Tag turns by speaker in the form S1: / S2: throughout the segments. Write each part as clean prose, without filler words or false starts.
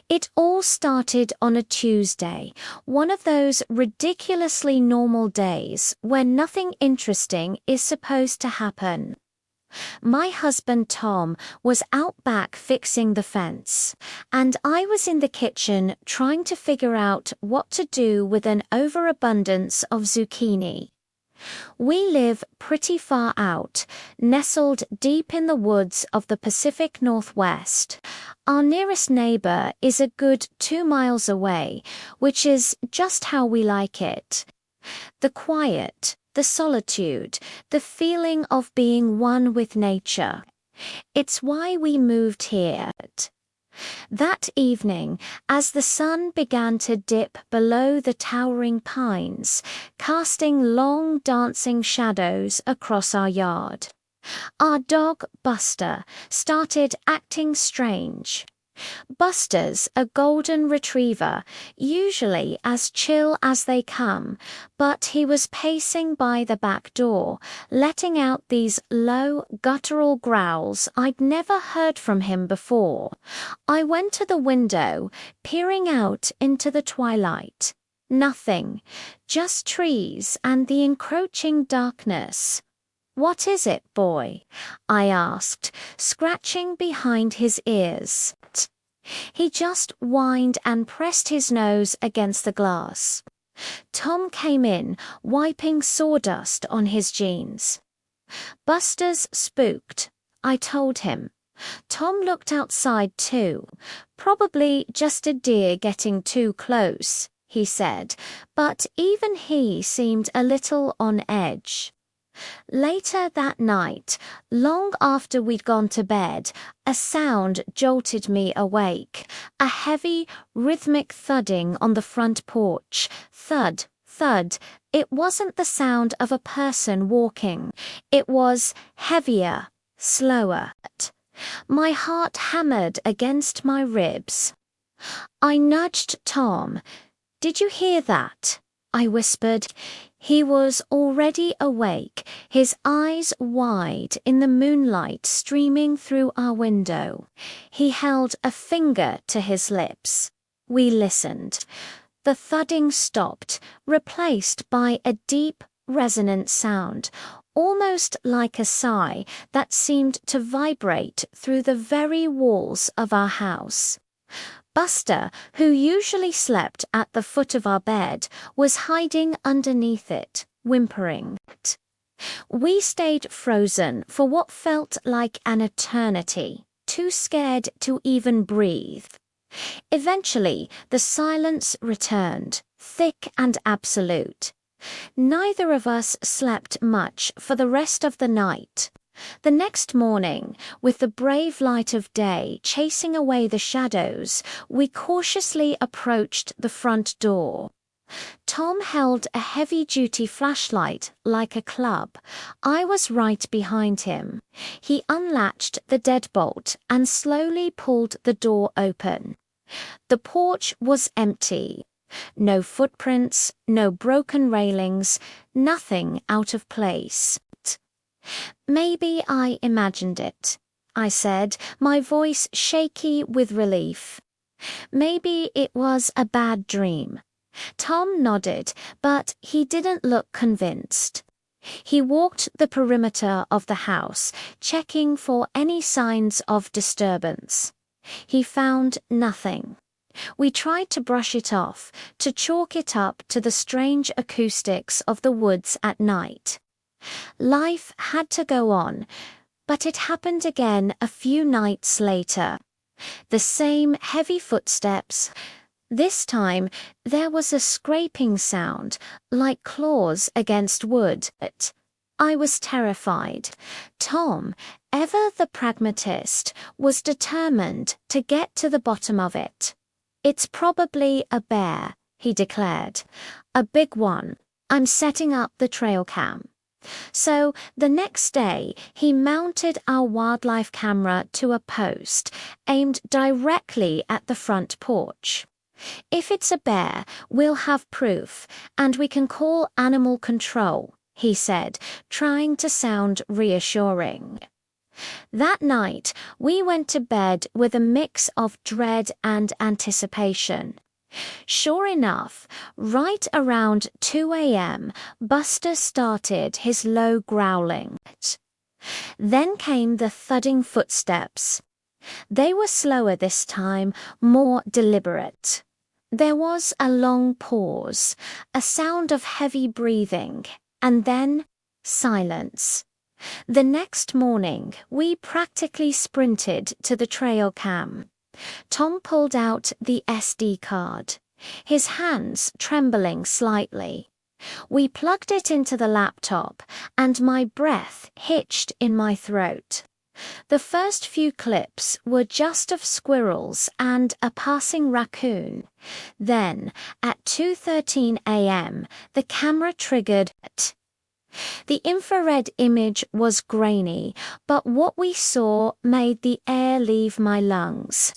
S1: It all started on a Tuesday, one of those ridiculously normal days when nothing interesting is supposed to happen. My husband Tom was out back fixing the fence, and I was in the kitchen trying to figure out what to do with an overabundance of zucchini. We live pretty far out, nestled deep in the woods of the Pacific Northwest. Our nearest neighbor is a good 2 miles away, which is just how we like it. The quiet, the solitude, the feeling of being one with nature. It's why we moved here. That evening, as the sun began to dip below the towering pines, casting long dancing shadows across our yard, our dog Buster started acting strange. Buster's a golden retriever, usually as chill as they come, but he was pacing by the back door, letting out these low, guttural growls I'd never heard from him before. I went to the window, peering out into the twilight. Nothing, just trees and the encroaching darkness. "What is it, boy?" I asked, scratching behind his ears. He just whined and pressed his nose against the glass. Tom came in, wiping sawdust on his jeans. "Buster's spooked," I told him. Tom looked outside too. "Probably just a deer getting too close," he said, but even he seemed a little on edge. Later that night, long after we'd gone to bed, a sound jolted me awake, a heavy, rhythmic thudding on the front porch. Thud, thud. It wasn't the sound of a person walking. It was heavier, slower. My heart hammered against my ribs. I nudged Tom. "Did you hear that?" I whispered. He was already awake, his eyes wide in the moonlight streaming through our window. He held a finger to his lips. We listened. The thudding stopped, replaced by a deep, resonant sound, almost like a sigh that seemed to vibrate through the very walls of our house. Buster, who usually slept at the foot of our bed, was hiding underneath it, whimpering. We stayed frozen for what felt like an eternity, too scared to even breathe. Eventually, the silence returned, thick and absolute. Neither of us slept much for the rest of the night. The next morning, with the brave light of day chasing away the shadows, we cautiously approached the front door. Tom held a heavy-duty flashlight like a club. I was right behind him. He unlatched the deadbolt and slowly pulled the door open. The porch was empty. No footprints, no broken railings, nothing out of place. "Maybe I imagined it," I said, my voice shaky with relief. "Maybe it was a bad dream." Tom nodded, but he didn't look convinced. He walked the perimeter of the house, checking for any signs of disturbance. He found nothing. We tried to brush it off, to chalk it up to the strange acoustics of the woods at night. Life had to go on, but it happened again a few nights later. The same heavy footsteps. This time, there was a scraping sound, like claws against wood. I was terrified. Tom, ever the pragmatist, was determined to get to the bottom of it. "It's probably a bear," he declared. "A big one. I'm setting up the trail cam." So the next day, he mounted our wildlife camera to a post, aimed directly at the front porch. "If it's a bear, we'll have proof, and we can call animal control," he said, trying to sound reassuring. That night, we went to bed with a mix of dread and anticipation. Sure enough, right around 2 a.m., Buster started his low growling. Then came the thudding footsteps. They were slower this time, more deliberate. There was a long pause, a sound of heavy breathing, and then silence. The next morning, we practically sprinted to the trail cam. Tom pulled out the SD card, his hands trembling slightly. We plugged it into the laptop, and my breath hitched in my throat. The first few clips were just of squirrels and a passing raccoon. Then, at 2:13 a.m., the camera triggered. The infrared image was grainy, but what we saw made the air leave my lungs.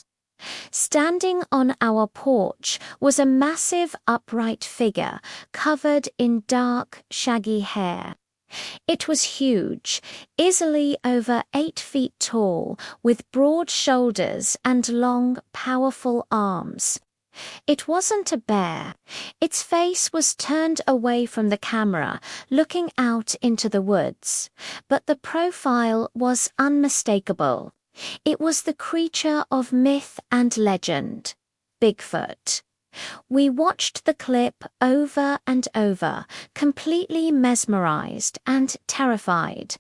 S1: Standing on our porch was a massive upright figure covered in dark, shaggy hair. It was huge, easily over 8 feet tall, with broad shoulders and long, powerful arms. It wasn't a bear. Its face was turned away from the camera, looking out into the woods. But the profile was unmistakable. It was the creature of myth and legend, Bigfoot. We watched the clip over and over, completely mesmerized and terrified.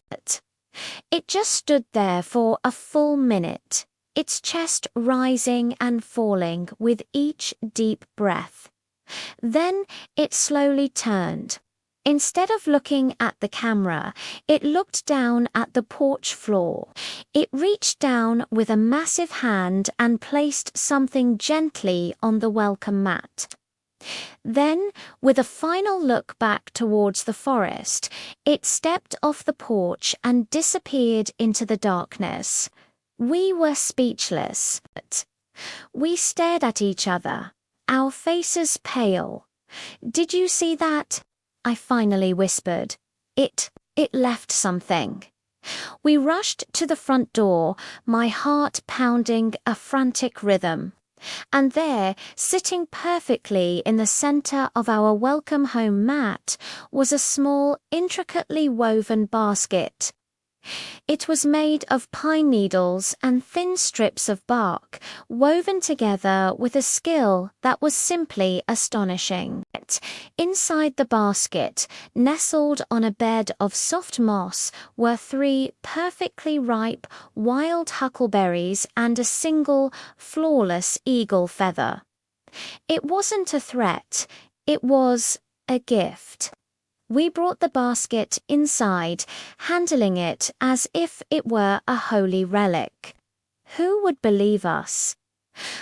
S1: It just stood there for a full minute, its chest rising and falling with each deep breath. Then it slowly turned. Instead of looking at the camera, it looked down at the porch floor. It reached down with a massive hand and placed something gently on the welcome mat. Then, with a final look back towards the forest, it stepped off the porch and disappeared into the darkness. We were speechless. We stared at each other, our faces pale. "Did you see that?" I finally whispered. It left something. We rushed to the front door, my heart pounding a frantic rhythm. And there, sitting perfectly in the center of our welcome home mat, was a small, intricately woven basket. It was made of pine needles and thin strips of bark, woven together with a skill that was simply astonishing. Inside the basket, nestled on a bed of soft moss, were 3 perfectly ripe wild huckleberries and a single, flawless eagle feather. It wasn't a threat, it was a gift. We brought the basket inside, handling it as if it were a holy relic. Who would believe us?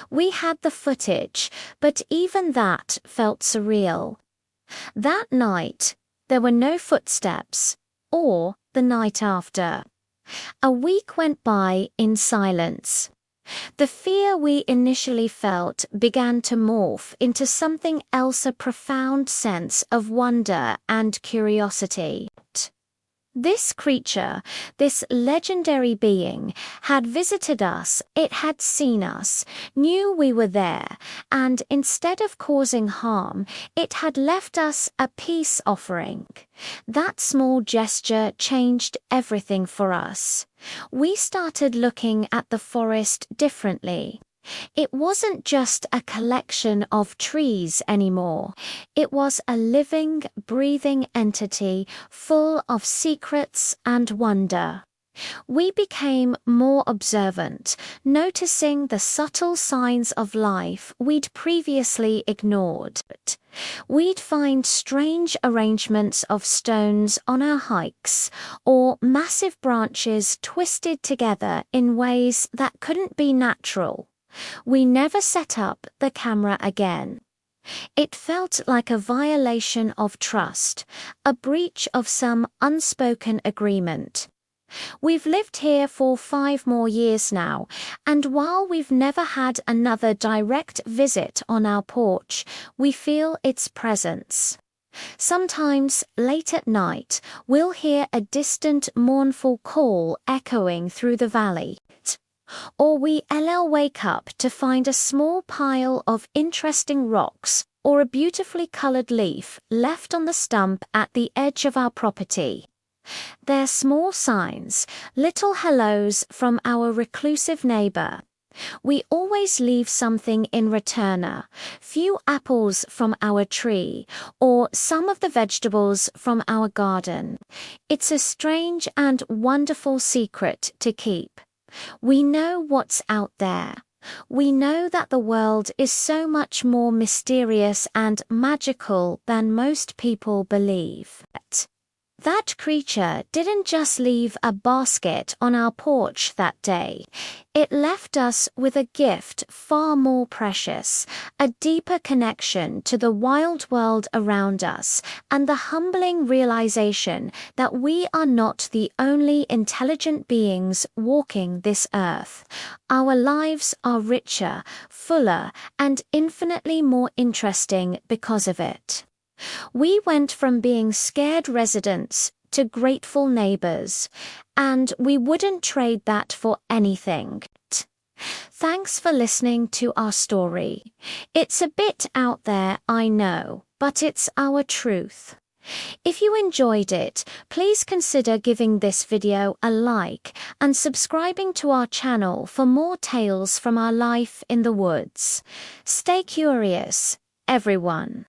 S1: We had the footage, but even that felt surreal. That night, there were no footsteps, or the night after. A week went by in silence. The fear we initially felt began to morph into something else, a profound sense of wonder and curiosity. This creature, this legendary being, had visited us, it had seen us, knew we were there, and instead of causing harm, it had left us a peace offering. That small gesture changed everything for us. We started looking at the forest differently. It wasn't just a collection of trees anymore. It was a living, breathing entity full of secrets and wonder. We became more observant, noticing the subtle signs of life we'd previously ignored. We'd find strange arrangements of stones on our hikes, or massive branches twisted together in ways that couldn't be natural. We never set up the camera again. It felt like a violation of trust, a breach of some unspoken agreement. We've lived here for 5 more years now, and while we've never had another direct visit on our porch, we feel its presence. Sometimes, late at night, we'll hear a distant mournful call echoing through the valley. Or we'll wake up to find a small pile of interesting rocks or a beautifully colored leaf left on the stump at the edge of our property. They're small signs, little hellos from our reclusive neighbor. We always leave something in return, few apples from our tree, or some of the vegetables from our garden. It's a strange and wonderful secret to keep. We know what's out there. We know that the world is so much more mysterious and magical than most people believe. That creature didn't just leave a basket on our porch that day. It left us with a gift far more precious, a deeper connection to the wild world around us, and the humbling realization that we are not the only intelligent beings walking this earth. Our lives are richer, fuller, and infinitely more interesting because of it. We went from being scared residents to grateful neighbors, and we wouldn't trade that for anything. Thanks for listening to our story. It's a bit out there, I know, but it's our truth. If you enjoyed it, please consider giving this video a like and subscribing to our channel for more tales from our life in the woods. Stay curious, everyone.